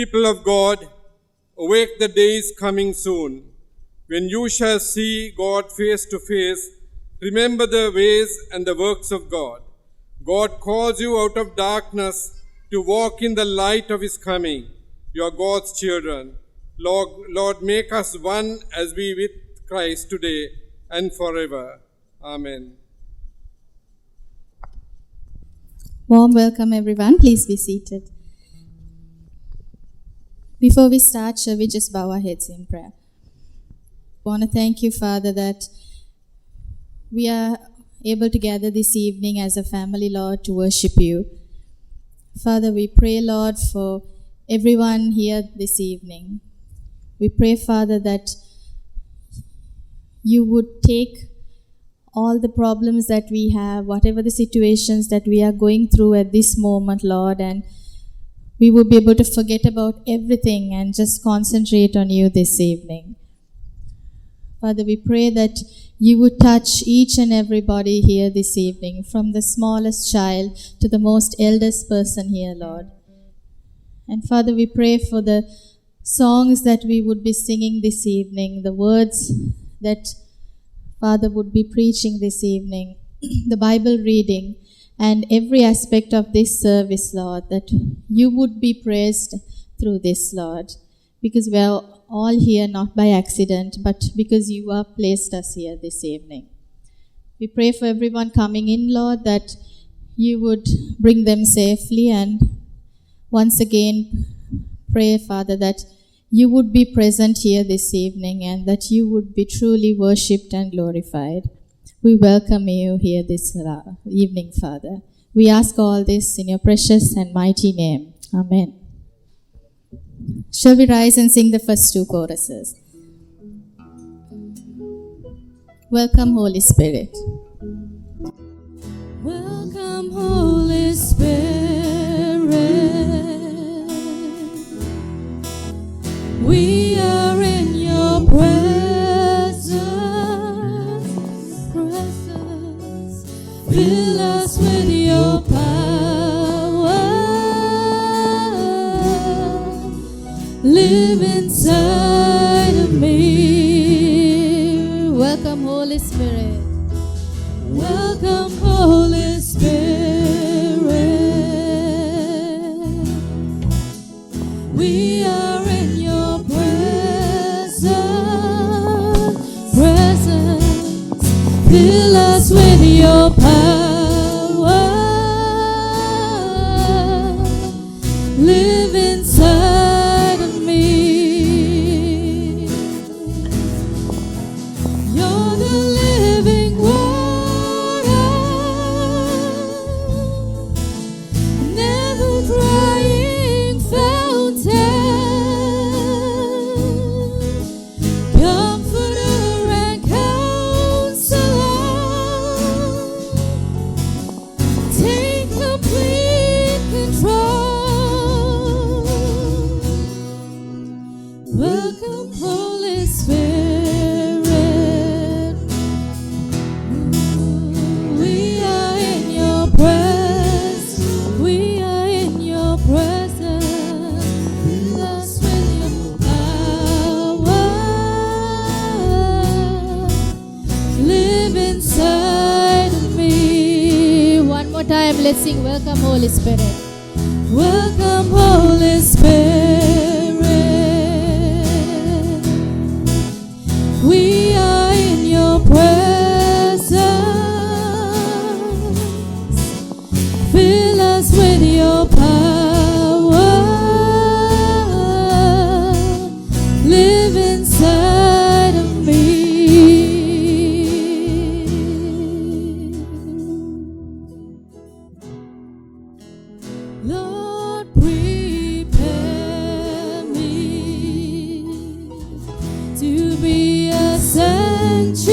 People of God, awake, the day is coming soon, when you shall see God face to face. Remember the ways and the works of God. God calls you out of darkness to walk in the light of his coming. You are God's children. Lord, make us one as we with Christ today and forever. Amen. Warm welcome, everyone. Please be seated. Before we start, shall we just bow our heads in prayer? I want to thank you, Father, that we are able to gather this evening as a family, Lord, to worship you. Father, we pray, Lord, for everyone here this evening. We pray, Father, that you would take all the problems that we have, whatever the situations that we are going through at this moment, Lord, and we will be able to forget about everything and just concentrate on you this evening. Father, we pray that you would touch each and everybody here this evening, from the smallest child to the most eldest person here, Lord. And Father, we pray for the songs that we would be singing this evening, the words that Father would be preaching this evening, the Bible reading, and every aspect of this service, Lord, that you would be praised through this, Lord, because we are all here not by accident, but because you have placed us here this evening. We pray for everyone coming in, Lord, that you would bring them safely, and once again pray, Father, that you would be present here this evening and that you would be truly worshipped and glorified. We welcome you here this evening, Father. We ask all this in your precious and mighty name. Amen. Shall we rise and sing the first two choruses? Welcome, Holy Spirit. Welcome, Holy Spirit. We are in your presence. Fill us with your power. Live inside of me. Welcome, Holy Spirit. Welcome, Holy Spirit. We are in your presence. Fill us with your power. Live inside of me. You're the living water, never drying fountain, comforter and counselor. Take complete control. Welcome, Holy Spirit. We are in your presence. We are in your presence. Fill us with your power. Live inside of me. One more time, let's sing. Welcome, Holy Spirit. Welcome, Holy Spirit. We are in your presence. Fill us with your power. Live inside of me. Lord, prepare me to be a sanctuary,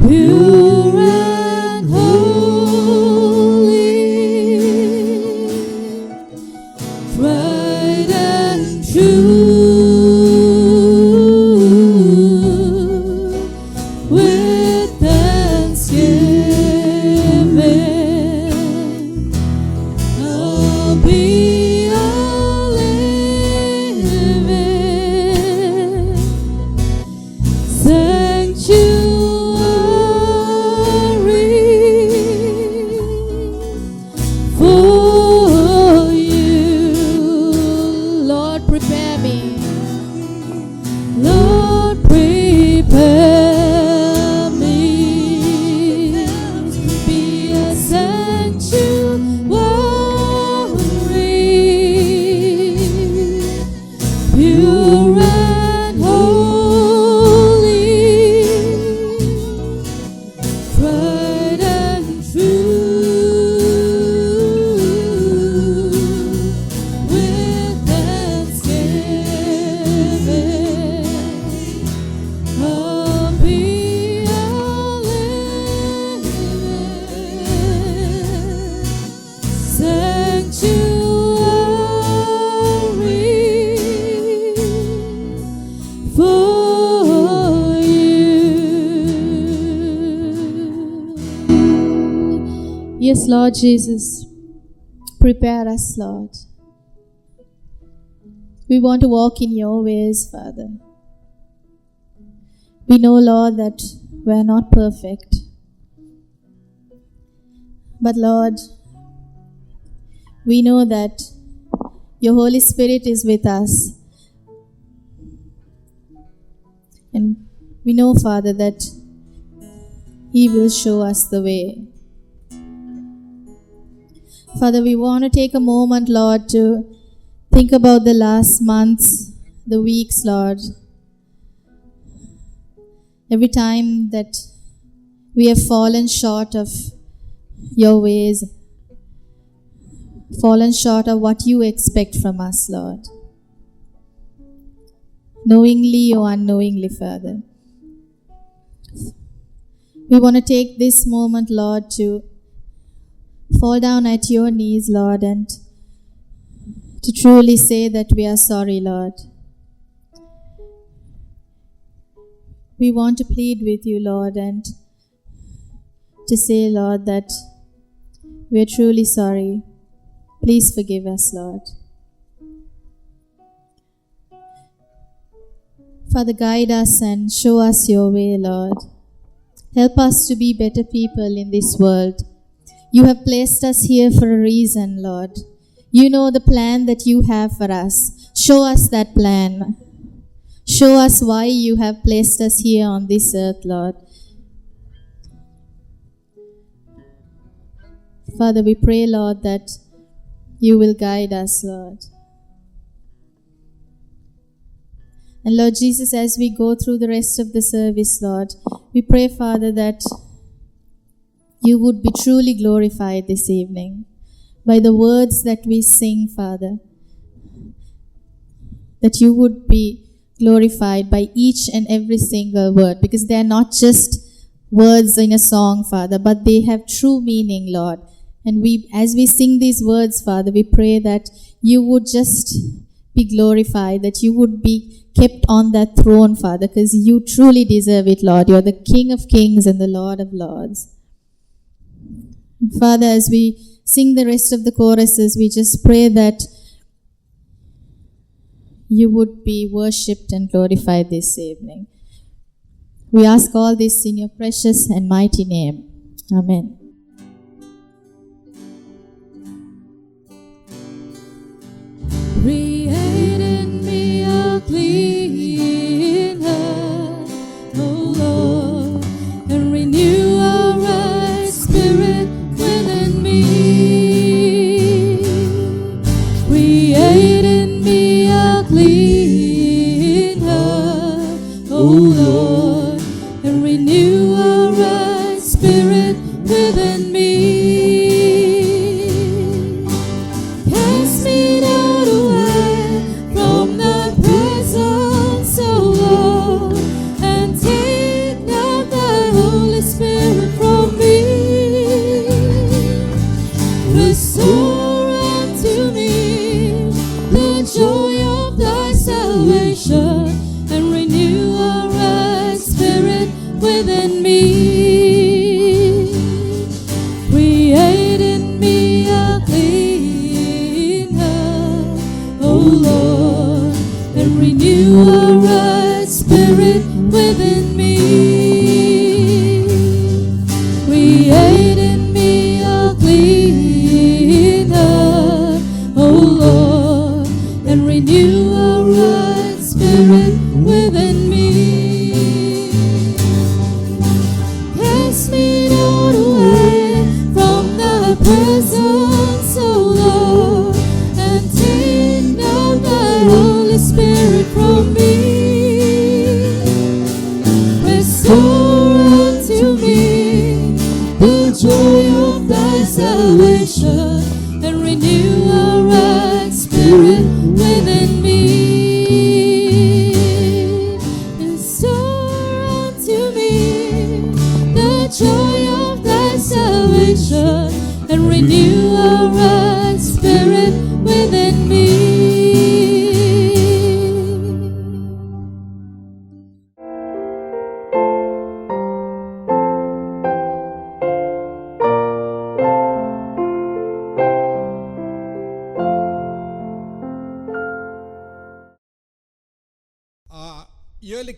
pure and holy, tried and true, with thanksgiving. Yes, Lord Jesus, prepare us, Lord. We want to walk in your ways, Father. We know, Lord, that we are not perfect. But Lord, we know that your Holy Spirit is with us. And we know, Father, that He will show us the way. Father, we want to take a moment, Lord, to think about the last months, the weeks, Lord. Every time that we have fallen short of your ways, fallen short of what you expect from us, Lord. Knowingly or unknowingly, Father. We want to take this moment, Lord, to fall down at your knees, Lord, and to truly say that we are sorry, Lord. We want to plead with you, Lord, and to say, Lord, that we are truly sorry. Please forgive us, Lord. Father, guide us and show us your way, Lord. Help us to be better people in this world. You have placed us here for a reason, Lord. You know the plan that you have for us. Show us that plan. Show us why you have placed us here on this earth, Lord. Father, we pray, Lord, that you will guide us, Lord. And Lord Jesus, as we go through the rest of the service, Lord, we pray, Father, that you would be truly glorified this evening by the words that we sing, Father. That you would be glorified by each and every single word, because they are not just words in a song, Father, but they have true meaning, Lord. And as we sing these words, Father, we pray that you would just be glorified, that you would be kept on that throne, Father, because you truly deserve it, Lord. You're the King of Kings and the Lord of Lords. And Father, as we sing the rest of the choruses, we just pray that you would be worshipped and glorified this evening. We ask all this in your precious and mighty name. Amen. Create in me a clean heart, O Lord, and renew a right spirit within me. Create in me a clean heart, O Lord, and renew a right spirit within me. Cast me not away from the presence, O Lord, and take not thy Holy Spirit from me. Restore unto me the joy of thy salvation, and renew a right spirit within me. Create in me a clean heart, O Lord, and renew a right spirit within me. Create in me a clean heart, O Lord, and renew a right spirit within me. Cast me not away from thy presence, O Lord, and take not thy Holy Spirit from me. Restore unto me the joy of thy salvation, and renew a right spirit within me. Restore unto me the joy of thy salvation, and renew a right spirit within me.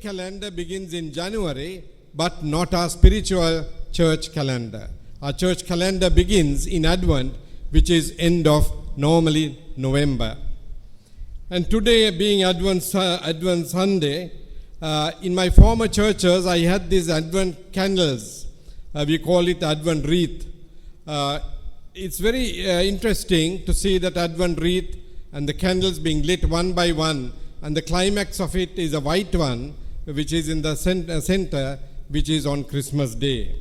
calendar begins in January, but not our spiritual church calendar. Our church calendar begins in Advent, which is end of normally November. And today, being Advent Sunday, in my former churches, I had these Advent candles. We call it Advent wreath. It's very interesting to see that Advent wreath and the candles being lit one by one, and the climax of it is a white one, which is in the center, which is on Christmas Day.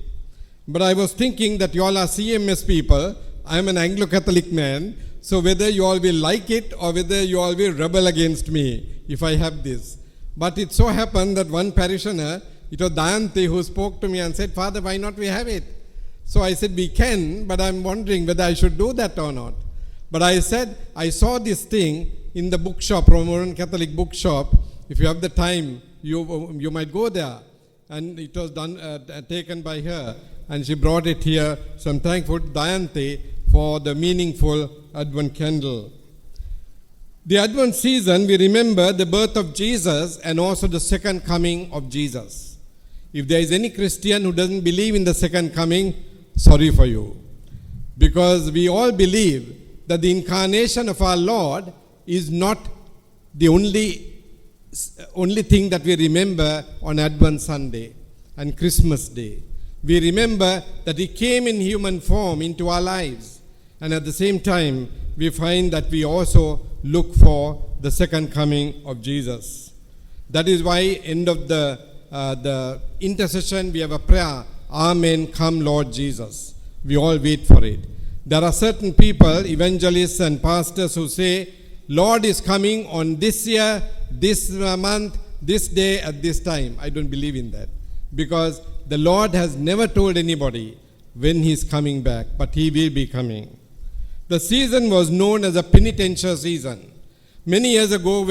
But I was thinking that you all are CMS people. I am an Anglo-Catholic man, so whether you all will like it or whether you all will rebel against me if I have this. But it so happened that one parishioner, it was Dayanti, who spoke to me and said, Father, why not we have it? So I said, we can, but I'm wondering whether I should do that or not. But I said, I saw this thing in the bookshop, Roman Catholic bookshop. If you have the time, you might go there. And it was taken by her, and she brought it here. So I'm thankful to Dayanti for the meaningful Advent candle. The Advent season, we remember the birth of Jesus and also the second coming of Jesus. If there is any Christian who doesn't believe in the second coming, sorry for you. Because we all believe that the incarnation of our Lord is not the only thing that we remember on Advent Sunday and Christmas Day. We remember that He came in human form into our lives. And at the same time, we find that we also look for the second coming of Jesus. That is why end of the intercession, we have a prayer, Amen, come Lord Jesus. We all wait for it. There are certain people, evangelists and pastors, who say, Lord is coming on this year, this month, this day, at this time. I don't believe in that. Because the Lord has never told anybody when He is coming back, but He will be coming. The season was known as a penitential season. Many years ago,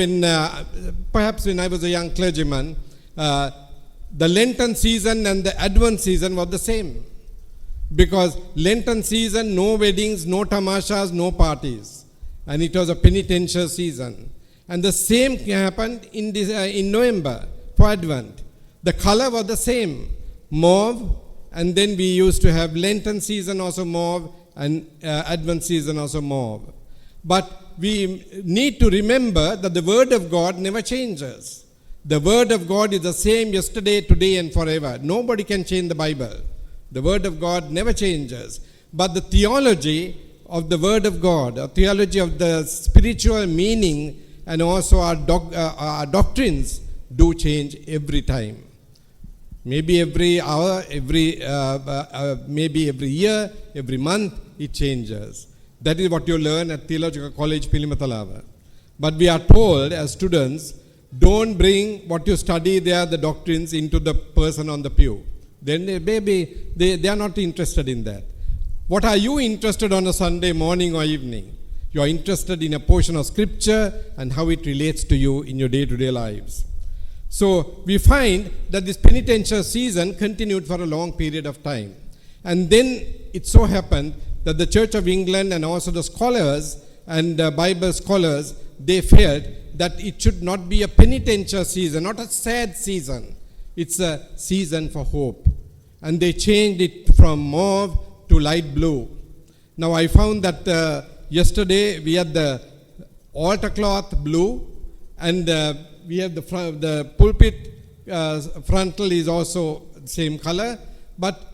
perhaps when I was a young clergyman, the Lenten season and the Advent season were the same. Because Lenten season, no weddings, no tamashas, no parties. And it was a penitential season. And the same happened in November for Advent. The color was the same, mauve, and then we used to have Lenten season also mauve, and Advent season also mauve. But we need to remember that the Word of God never changes. The Word of God is the same yesterday, today, and forever. Nobody can change the Bible. The Word of God never changes. But the theology of the Word of God, a theology of the spiritual meaning, and also our doctrines do change every time. Maybe every hour, maybe every year, every month, it changes. That is what you learn at Theological College, Pilimatalava. But we are told as students, don't bring what you study there, the doctrines, into the person on the pew. Then they are not interested in that. What are you interested on a Sunday morning or evening? You are interested in a portion of Scripture and how it relates to you in your day-to-day lives. So we find that this penitential season continued for a long period of time. And then it so happened that the Church of England and also the scholars and Bible scholars, they felt that it should not be a penitential season, not a sad season. It's a season for hope. And they changed it from mauve to light blue. Now I found that yesterday we had the altar cloth blue, and we have the pulpit frontal is also the same color, but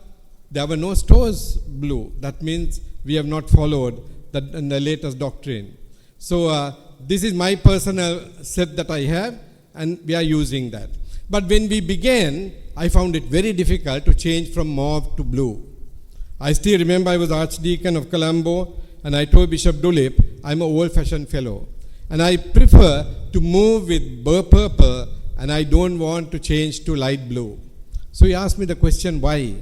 there were no stores blue. That means we have not followed the latest doctrine. So this is my personal set that I have, and we are using that. But when we began, I found it very difficult to change from mauve to blue. I still remember I was Archdeacon of Colombo, and I told Bishop Dulip, I'm an old-fashioned fellow, and I prefer to move with purple, and I don't want to change to light blue. So he asked me the question, why?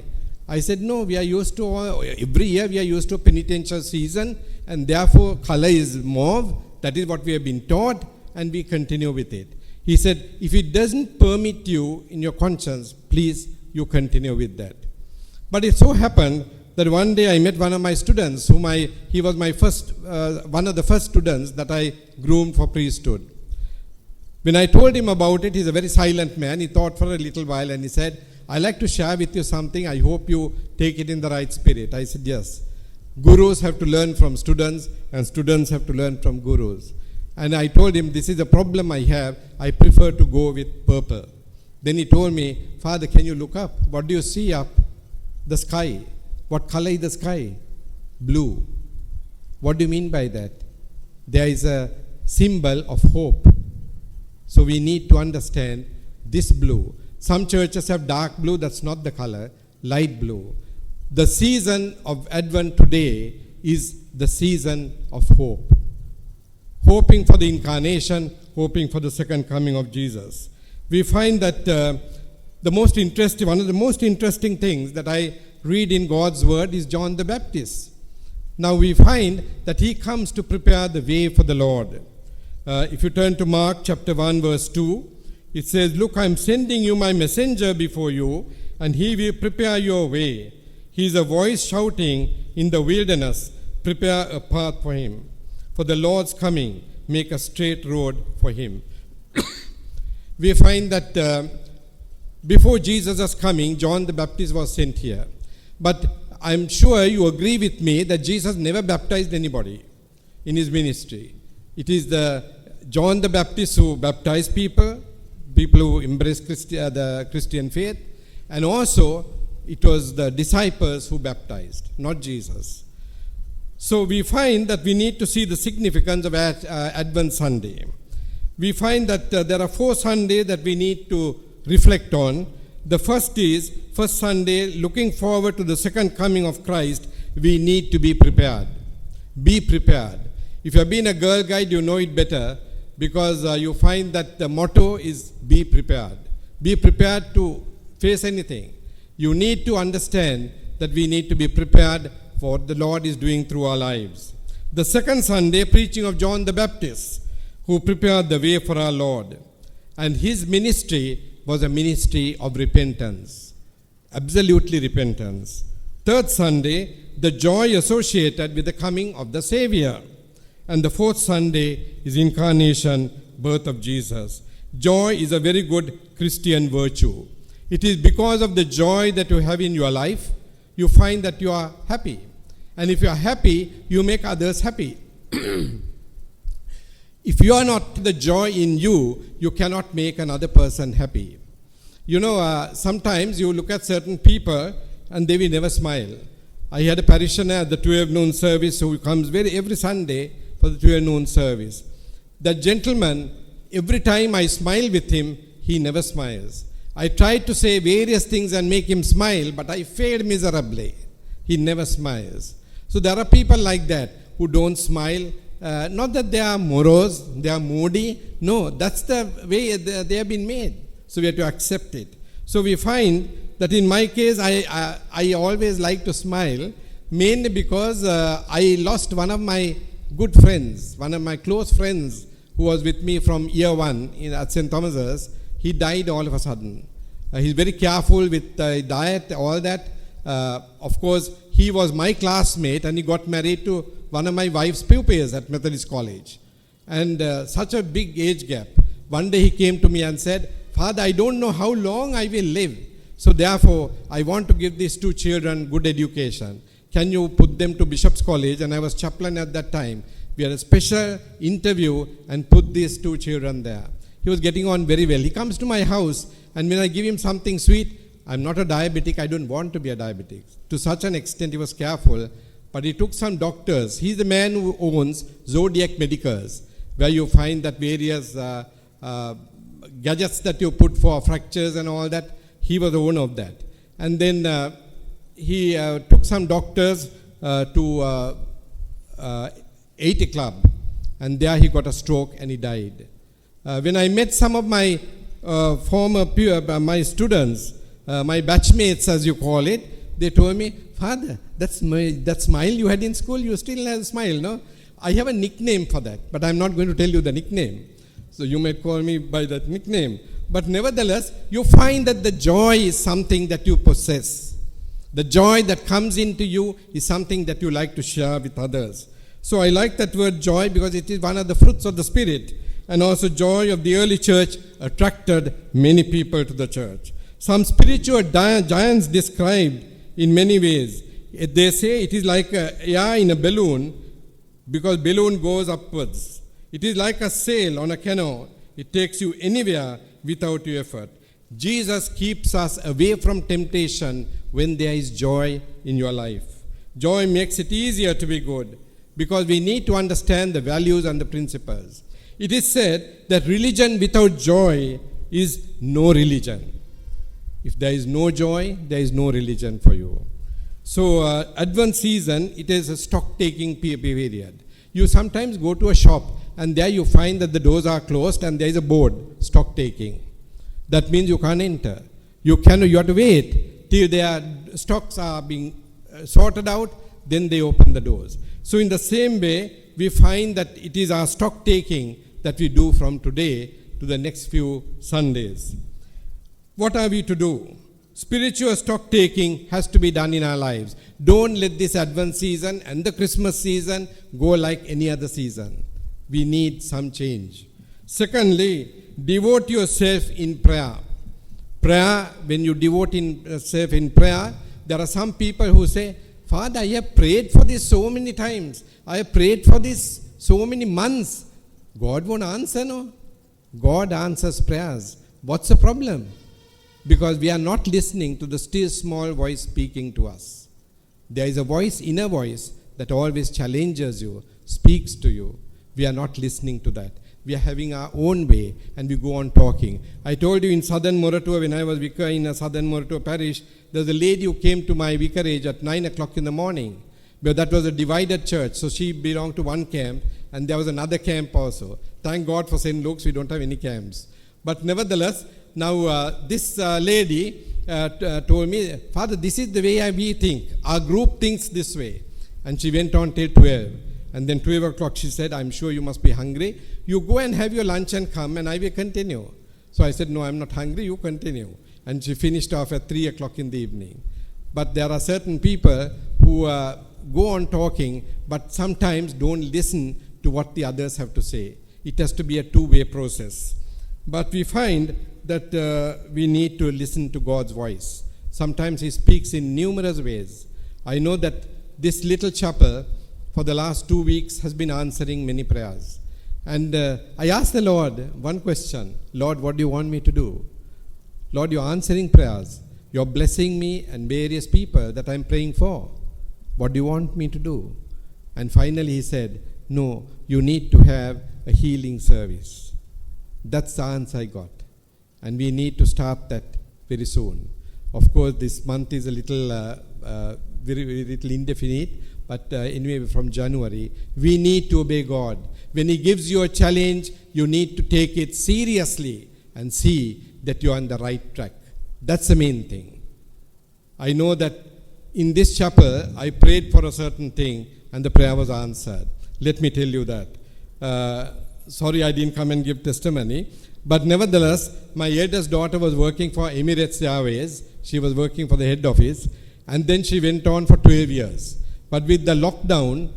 I said, no, we are used to, every year we are used to a penitential season, and therefore color is mauve. That is what we have been taught, and we continue with it. He said, if it doesn't permit you in your conscience, please, you continue with that. But it so happened that one day I met one of my students, he was my one of the first students that I groomed for priesthood. When I told him about it, he's a very silent man. He thought for a little while and he said, "I'd like to share with you something. I hope you take it in the right spirit." I said, "Yes. Gurus have to learn from students and students have to learn from gurus." And I told him, "This is a problem I have. I prefer to go with purple." Then he told me, "Father, can you look up? What do you see up? The sky. What color is the sky? Blue. What do you mean by that?" There is a symbol of hope. So we need to understand this blue. Some churches have dark blue, that's not the color, light blue. The season of Advent today is the season of hope. Hoping for the incarnation, hoping for the second coming of Jesus. We find that one of the most interesting things that I read in God's word is John the Baptist. Now we find that he comes to prepare the way for the Lord. If you turn to Mark chapter 1 verse 2, it says, "Look, I am sending you my messenger before you, and he will prepare your way. He is a voice shouting in the wilderness, prepare a path for him. For the Lord's coming, make a straight road for him." We find that before Jesus was coming, John the Baptist was sent here. But I'm sure you agree with me that Jesus never baptized anybody in his ministry. It is John the Baptist who baptized people who embraced the Christian faith, and also it was the disciples who baptized, not Jesus. So we find that we need to see the significance of Advent Sunday. We find that there are 4 Sundays that we need to reflect on. The first is, first Sunday, looking forward to the second coming of Christ, we need to be prepared. Be prepared. If you have been a Girl Guide, you know it better, because you find that the motto is be prepared. Be prepared to face anything. You need to understand that we need to be prepared for what the Lord is doing through our lives. The second Sunday, preaching of John the Baptist, who prepared the way for our Lord. And his ministry was a ministry of repentance. Absolutely repentance. Third Sunday, the joy associated with the coming of the Savior. And the fourth Sunday is incarnation, birth of Jesus. Joy is a very good Christian virtue. It is because of the joy that you have in your life, you find that you are happy. And if you are happy, you make others happy. If you are not the joy in you, you cannot make another person happy. You know, sometimes you look at certain people and they will never smile. I had a parishioner at the 12 noon service who comes every Sunday for the 12 noon service. That gentleman, every time I smile with him, he never smiles. I tried to say various things and make him smile, but I failed miserably. He never smiles. So there are people like that who don't smile. Not that they are morose, they are moody. No, that's the way they have been made. So we have to accept it. So we find that in my case, I always like to smile, mainly because I lost one of my good friends, one of my close friends who was with me from year 1 at St. Thomas's. He died all of a sudden. He's very careful with diet, all that. Of course, he was my classmate and he got married to one of my wife's pupils at Methodist College. And such a big age gap. One day he came to me and said, "Father, I don't know how long I will live. So therefore, I want to give these 2 children good education. Can you put them to Bishop's College?" And I was chaplain at that time. We had a special interview and put these 2 children there. He was getting on very well. He comes to my house, and when I give him something sweet, I'm not a diabetic, I don't want to be a diabetic. To such an extent he was careful, but he took some doctors. He's the man who owns Zodiac Medicals, where you find that various gadgets that you put for fractures and all that. He was the owner of that. And then he took some doctors to 80 Club, and there he got a stroke and he died. When I met some of my my students, my batchmates as you call it, they told me, "Father, that smile you had in school, you still have a smile, no?" I have a nickname for that, but I'm not going to tell you the nickname. So you may call me by that nickname. But nevertheless, you find that the joy is something that you possess. The joy that comes into you is something that you like to share with others. So I like that word joy because it is one of the fruits of the Spirit. and also joy of the early church attracted many people to the church. Some spiritual giants described in many ways. They say it is like air in a balloon because balloon goes upwards. It is like a sail on a canoe. It takes you anywhere without your effort. Jesus keeps us away from temptation when there is joy in your life. Joy makes it easier to be good because we need to understand the values and the principles. It is said that religion without joy is no religion. If there is no joy, there is no religion for you. So Advent season, it is a stock-taking period. You sometimes go to a shop and there you find that the doors are closed and there is a board, stock-taking. That means you can't enter. You have to wait till their stocks are being sorted out, then they open the doors. So in the same way, we find that it is our stock-taking that we do from today to the next few Sundays. What are we to do? Spiritual stock-taking has to be done in our lives. Don't let this Advent season and the Christmas season go like any other season. We need some change. Secondly, devote yourself in prayer. Prayer, when you devote yourself in prayer, there are some people who say, Father, I have prayed for this so many times. I have prayed for this so many months. God won't answer, no? God answers prayers. What's the problem? Because we are not listening to the still small voice speaking to us. There is a voice, inner voice, that always challenges you, speaks to you. We are not listening to that. We are having our own way and we go on talking. I told you in Southern Moratuwa, when I was vicar in a Southern Moratuwa parish, there was a lady who came to my vicarage at 9 o'clock in the morning. But that was a divided church, so she belonged to one camp and there was another camp also. Thank God for St. Luke's, we don't have any camps. But nevertheless, now this lady told me, Father, this is the way we think. Our group thinks this way. And she went on till 12. And then 12 o'clock she said, I'm sure you must be hungry. You go and have your lunch and come and I will continue. So I said, no, I'm not hungry, you continue. And she finished off at 3 o'clock in the evening. But there are certain people who go on talking, but sometimes don't listen to what the others have to say. It has to be a two-way process. But we find that we need to listen to God's voice. Sometimes He speaks in numerous ways. I know that this little chapel for the last 2 weeks has been answering many prayers. And I asked the Lord one question. Lord, what do you want me to do? Lord, you're answering prayers. You're blessing me and various people that I'm praying for. What do you want me to do? And finally He said, no, you need to have a healing service. That's the answer I got. And we need to start that very soon. Of course, this month is a little, very little indefinite. But anyway, from January, we need to obey God. When He gives you a challenge, you need to take it seriously and see that you're on the right track. That's the main thing. I know that in this chapel, I prayed for a certain thing and the prayer was answered. Let me tell you that. Sorry I didn't come and give testimony. But nevertheless, my eldest daughter was working for Emirates Airways. She was working for the head office. And then she went on for 12 years. But with the lockdown,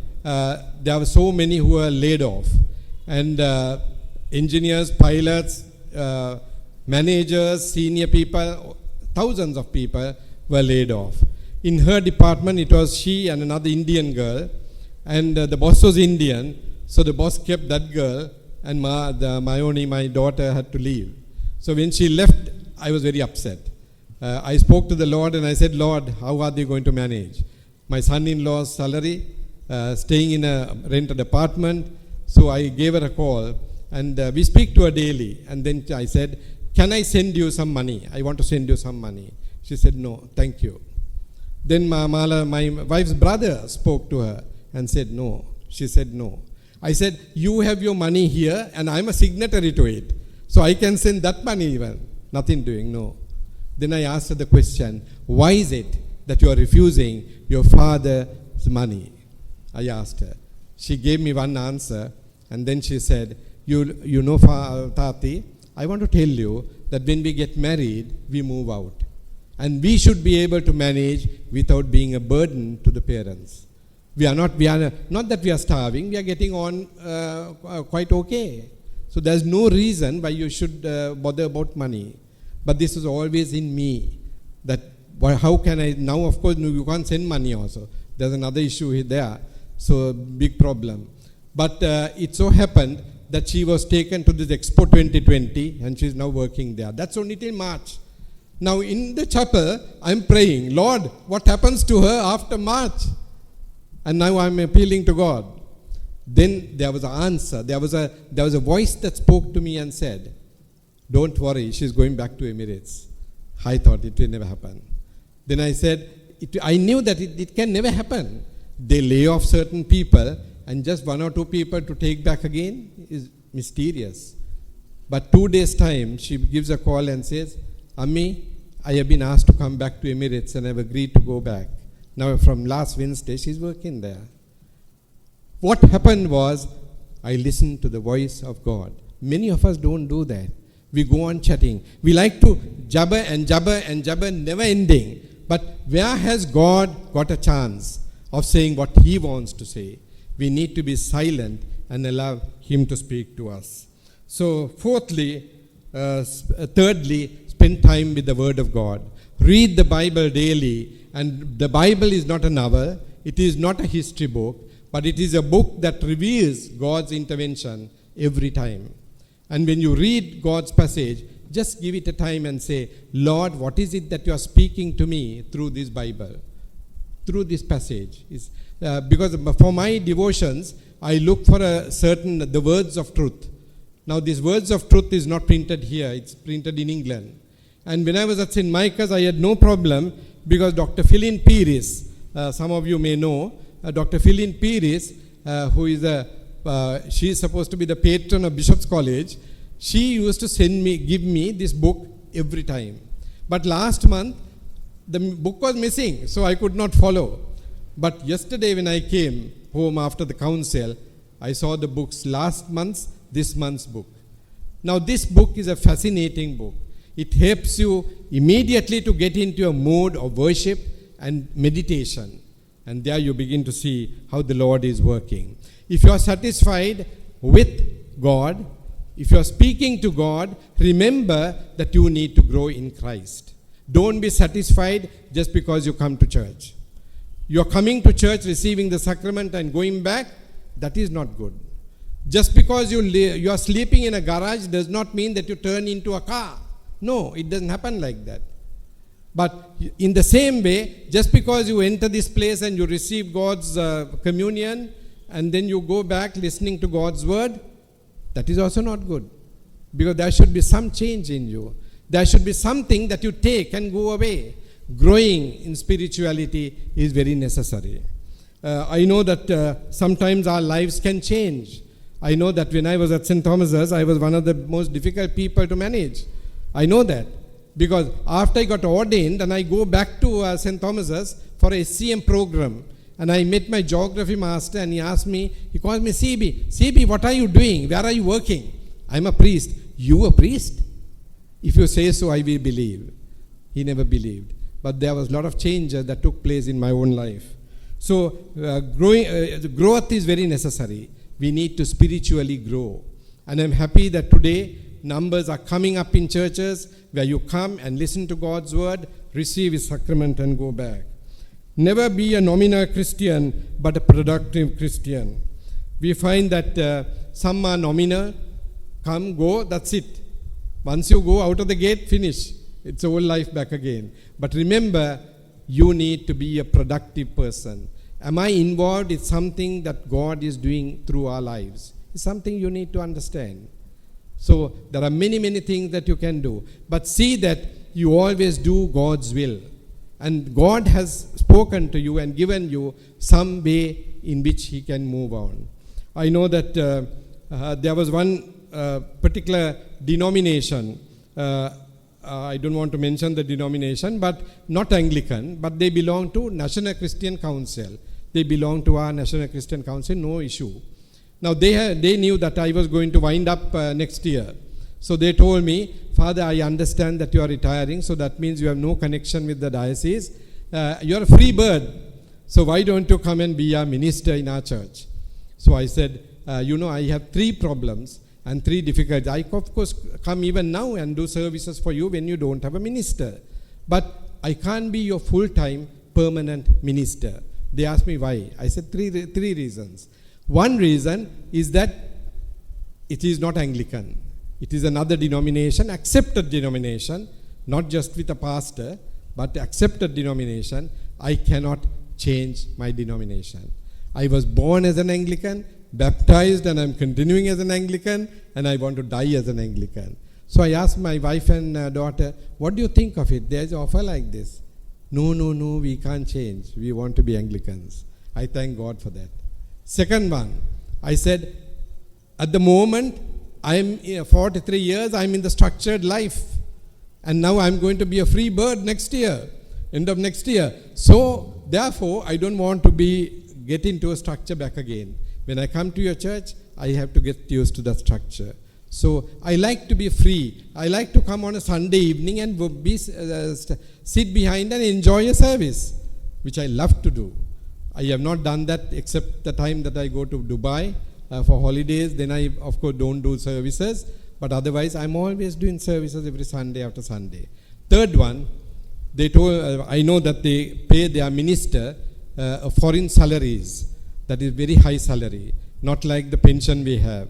there were so many who were laid off. And engineers, pilots, managers, senior people, thousands of people were laid off. In her department, it was she and another Indian girl. And the boss was Indian. So the boss kept that girl. And my daughter, had to leave. So when she left, I was very upset. I spoke to the Lord and I said, Lord, how are they going to manage? My son-in-law's salary, staying in a rented apartment. So I gave her a call and we speak to her daily. And then I said, can I send you some money? I want to send you some money. She said, no, thank you. Then my wife's brother spoke to her and said, no. She said, no. I said, you have your money here and I'm a signatory to it. So I can send that money even. Nothing doing, no. Then I asked her the question, why is it that you are refusing your father's money? I asked her. She gave me one answer and then she said, you know, Tati, I want to tell you that when we get married, we move out. And we should be able to manage without being a burden to the parents. We are not that we are starving, we are getting on quite okay. So there's no reason why you should bother about money. But this is always in me. That how can I, now of course you can't send money also. There's another issue there. So big problem. But it so happened that she was taken to this Expo 2020 and she's now working there. That's only till March. Now in the chapel, I'm praying, Lord, what happens to her after March? And now I'm appealing to God. Then there was an answer. There was a voice that spoke to me and said, don't worry, she's going back to Emirates. I thought it will never happen. Then I said, I knew that it can never happen. They lay off certain people and just 1 or 2 people to take back again is mysterious. But 2 days' time, she gives a call and says, Ammi, I have been asked to come back to Emirates and I've agreed to go back. Now from last Wednesday, she's working there. What happened was, I listened to the voice of God. Many of us don't do that. We go on chatting. We like to jabber and jabber and jabber, never ending. But where has God got a chance of saying what He wants to say? We need to be silent and allow Him to speak to us. So thirdly, spend time with the Word of God. Read the Bible daily. And the Bible is not a novel. It is not a history book. But it is a book that reveals God's intervention every time. And when you read God's passage, just give it a time and say, Lord, what is it that you are speaking to me through this Bible, through this passage? Because for my devotions, I look for the words of truth. Now, these words of truth is not printed here. It's printed in England. And when I was at St. Micah's, I had no problem because Dr. Philin Peris, some of you may know, Dr. Philin Peris, who is she is supposed to be the patron of Bishop's College. She used to give me this book every time. But last month, the book was missing, so I could not follow. But yesterday when I came home after the council, I saw the books this month's book. Now this book is a fascinating book. It helps you immediately to get into a mode of worship and meditation. And there you begin to see how the Lord is working. If you are satisfied with God, if you are speaking to God, remember that you need to grow in Christ. Don't be satisfied just because you come to church. You are coming to church, receiving the sacrament and going back, that is not good. Just because you are sleeping in a garage does not mean that you turn into a car. No, it doesn't happen like that. But in the same way, just because you enter this place and you receive God's communion and then you go back listening to God's word, that is also not good. Because there should be some change in you. There should be something that you take and go away. Growing in spirituality is very necessary. I know that sometimes our lives can change. I know that when I was at St. Thomas's, I was one of the most difficult people to manage. I know that. Because after I got ordained and I go back to St. Thomas's for a SCM program, and I met my geography master and he asked me, he called me CB, what are you doing? Where are you working? I'm a priest. You a priest? If you say so, I will believe. He never believed. But there was a lot of change that took place in my own life. So growth is very necessary. We need to spiritually grow. And I'm happy that today numbers are coming up in churches where you come and listen to God's word, receive His sacrament and go back. Never be a nominal Christian, but a productive Christian. We find that some are nominal, come, go, that's it. Once you go out of the gate, finish. It's old life back again. But remember, you need to be a productive person. Am I involved in something that God is doing through our lives? It's something you need to understand. So there are many, many things that you can do. But see that you always do God's will. And God has spoken to you and given you some way in which He can move on. I know that there was one particular denomination. I don't want to mention the denomination, but not Anglican, but they belong to National Christian Council. They belong to our National Christian Council, no issue. Now they knew that I was going to wind up next year. So they told me, Father, I understand that you are retiring, so that means you have no connection with the diocese. You are a free bird, so why don't you come and be a minister in our church? So I said, I have 3 problems, and 3 difficulties. I, of course, come even now and do services for you when you don't have a minister. But I can't be your full-time permanent minister. They asked me why. I said three reasons. One reason is that it is not Anglican. It is another denomination, accepted denomination, not just with a pastor, but accepted denomination. I cannot change my denomination. I was born as an Anglican, baptized, and I'm continuing as an Anglican, and I want to die as an Anglican. So I asked my wife and daughter, what do you think of it? There's an offer like this. No, we can't change. We want to be Anglicans. I thank God for that. Second one, I said, at the moment, I'm 43 years, I'm in the structured life. And now I'm going to be a free bird next year, end of next year. So, therefore, I don't want to get into a structure back again. When I come to your church, I have to get used to that structure. So, I like to be free. I like to come on a Sunday evening and sit behind and enjoy a service, which I love to do. I have not done that except the time that I go to Dubai for holidays. Then I, of course, don't do services. But otherwise, I'm always doing services every Sunday after Sunday. Third one, they told, I know that they pay their minister foreign salaries. That is very high salary, not like the pension we have.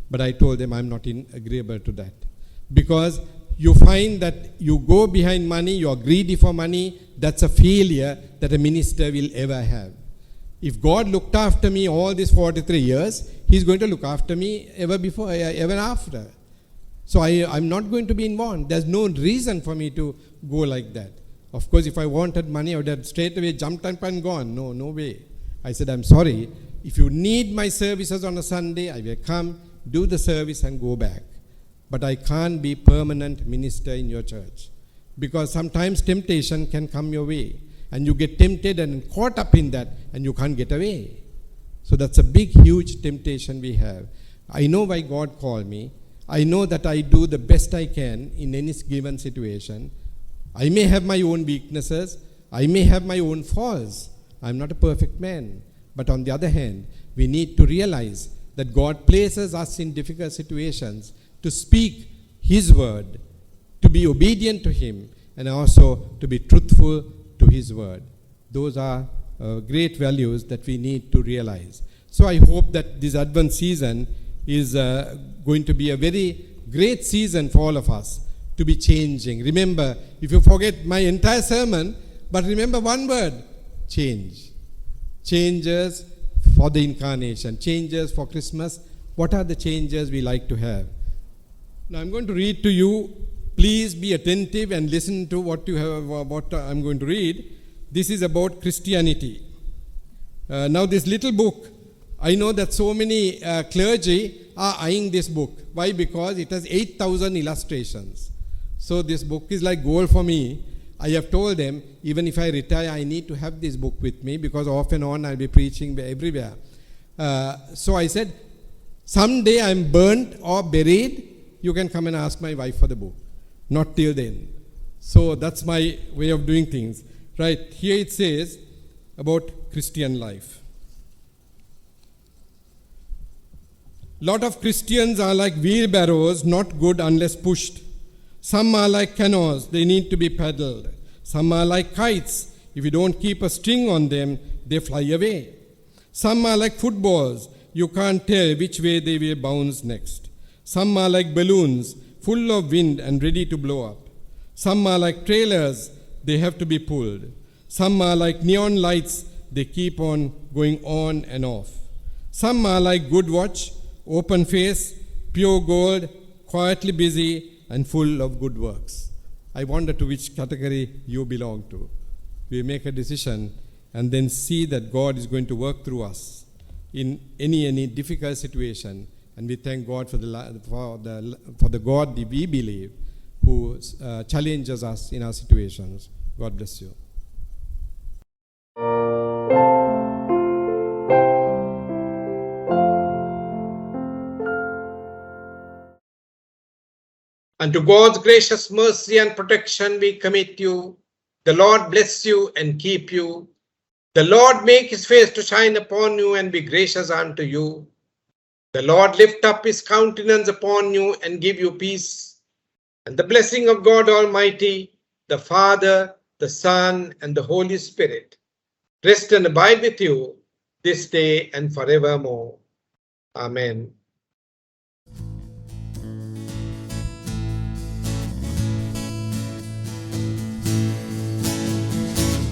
But I told them I'm not agreeable to that. Because you find that you go behind money, you are greedy for money, that's a failure that a minister will ever have. If God looked after me all these 43 years, He's going to look after me ever after. So I'm not going to be involved. There's no reason for me to go like that. Of course, if I wanted money, I would have straight away jumped up and gone. No way. I said, I'm sorry. If you need my services on a Sunday, I will come, do the service and go back. But I can't be permanent minister in your church. Because sometimes temptation can come your way. And you get tempted and caught up in that and you can't get away. So that's a big, huge temptation we have. I know why God called me. I know that I do the best I can in any given situation. I may have my own weaknesses. I may have my own faults. I'm not a perfect man. But on the other hand, we need to realize that God places us in difficult situations to speak His word, to be obedient to Him, and also to be truthful to His word. Those are great values that we need to realize. So I hope that this Advent season is going to be a very great season for all of us to be changing. Remember, if you forget my entire sermon, but remember one word, change. Changes for the incarnation, changes for Christmas. What are the changes we like to have? Now I'm going to read to you. Please be attentive and listen to what I'm going to read. This is about Christianity. Now this little book, I know that so many clergy are eyeing this book. Why? Because it has 8,000 illustrations. So this book is like gold for me. I have told them, even if I retire, I need to have this book with me because off and on I'll be preaching everywhere. So I said, someday I'm burnt or buried, you can come and ask my wife for the book. Not till then. So that's my way of doing things. Right, here it says about Christian life. Lot of Christians are like wheelbarrows, not good unless pushed. Some are like canoes, they need to be paddled. Some are like kites, if you don't keep a string on them, they fly away. Some are like footballs, you can't tell which way they will bounce next. Some are like balloons, full of wind and ready to blow up. Some are like trailers, they have to be pulled. Some are like neon lights, they keep on going on and off. Some are like good watch, open face, pure gold, quietly busy, and full of good works. I wonder to which category you belong to. We make a decision and then see that God is going to work through us in any difficult situation. And we thank God for the God that we believe who challenges us in our situations. God bless you. And to God's gracious mercy and protection we commit you. The Lord bless you and keep you. The Lord make His face to shine upon you and be gracious unto you. The Lord lift up his countenance upon you and give you peace. And the blessing of God Almighty, the Father, the Son, and the Holy Spirit rest and abide with you this day and forevermore. Amen.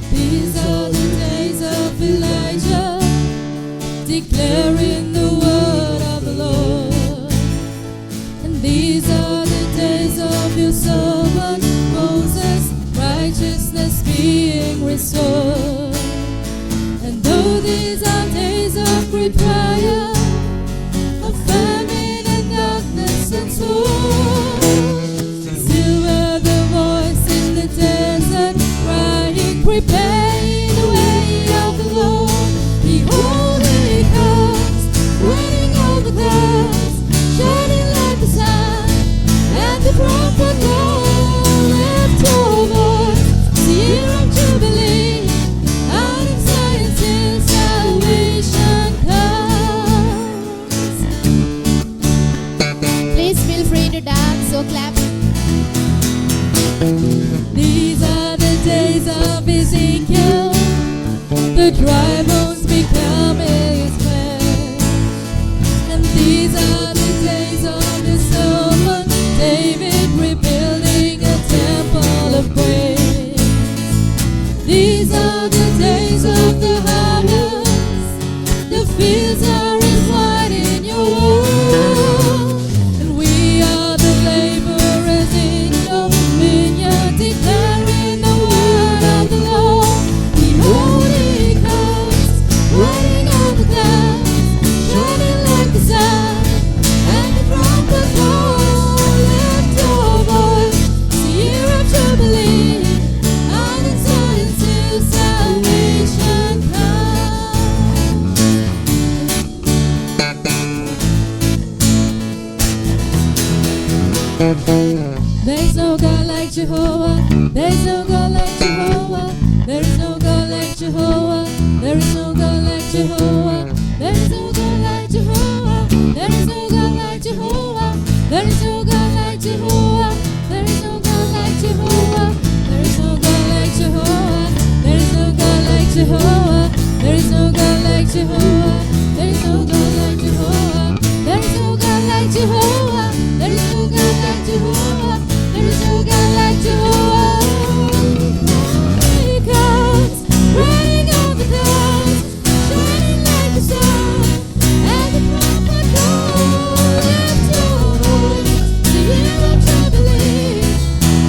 These are the days of Elijah, declaring the word of the Lord. And these are the days of your servant Moses, righteousness being restored. And though these are days of great fire, of famine and darkness and sword, still hear the voice in the desert crying, prepare the way of the Lord. Behold, he comes, riding on the clouds, shining like the sun. And the trumpet call, lift your voice, the year of Jubilee, out of Zion till salvation comes. Please feel free to dance or clap. These are the days of Ezekiel, the dry bones becoming his flesh. And these are the days of his servant David, rebuilding a temple of praise. These are the days of the harvest, the fields are as white in your wall. And we are the laborers in your vineyard, declaring the word of the Lord. Behold, he comes, riding on the clouds, shining like the sun. And the trumpet call, lift your voice, the year of Jubilee, out in Zion till salvation comes. There's no God like Jehovah. There's no God like Jehovah. There is no God like Jehovah. There is no God like Jehovah. There is no God like Jehovah. There is no God like Jehovah. There is no God like Jehovah. There is no God like Jehovah. There is no God like Jehovah. There is no God like Jehovah. There is no God like Jehovah. There is no God like Jehovah. There is no God like Jehovah. There is no God like Jehovah. There is no God like Jehovah. He comes, riding on the clouds, shining like the sun. And the trumpet call, lift your voice, the year of Jubilee,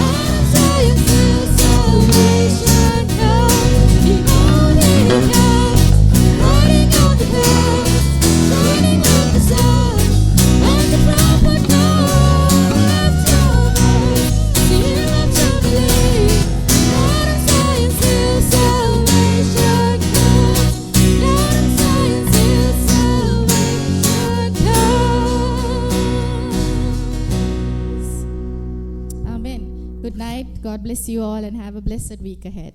out of Zion till salvation comes. Behold, he comes, riding on the clouds, shining like the sun. And the trumpet call, lift your voice, the year of Jubilee, out of Zion till salvation comes. Out of Zion till salvation comes. Amen. Good night. God bless you all and have a blessed week ahead.